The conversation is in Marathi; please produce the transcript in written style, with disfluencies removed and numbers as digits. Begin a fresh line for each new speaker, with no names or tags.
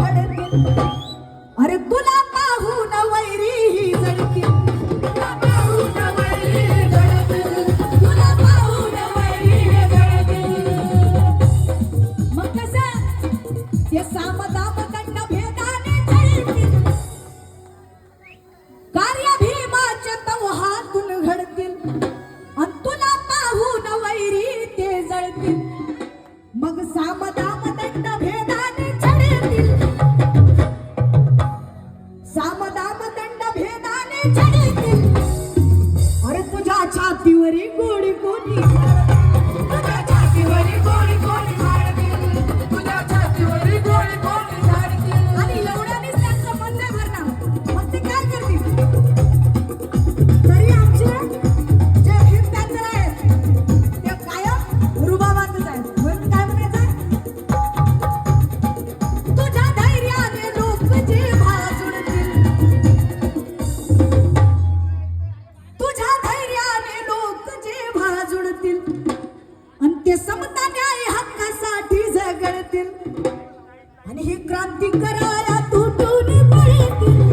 घडतील अरे तुला पाहून वैरी ही जळतील तुला पाहून वैरी जळतील तुला पाहून वैरी जळतील मग कसं ते सामदाम दंड भेदाने जळतील कार्य भीमाच्या तवहातून घडतील आणि तुला पाहून वैरी ते जळतील मग सामदाम दंड भेदाने जळतील सामदाम दंड भेदाने जळतील अरे तुझ्या छातीवरी गोडी कोणी तुझ्या छातीवरी गोडी कोणी झाडतील तुझ्या छातीवरी गोडी कोणी झाडतील आणि एवढ्यानेच त्यांचं मन नाही भरणार मग ते काय करतील तरी आमचे जे भीम पॅन्सर आहेत ते कायम रुबाबातच आहेत म्हणून काय म्हणायचं तुझ्या धैर्याने लोक जिव्हा जुळतील तुझ्या धैर्याने लोक जिव्हा जुळतील आणि ते समता न्याय हक्कासाठी झगडतील आणि ही क्रांती करा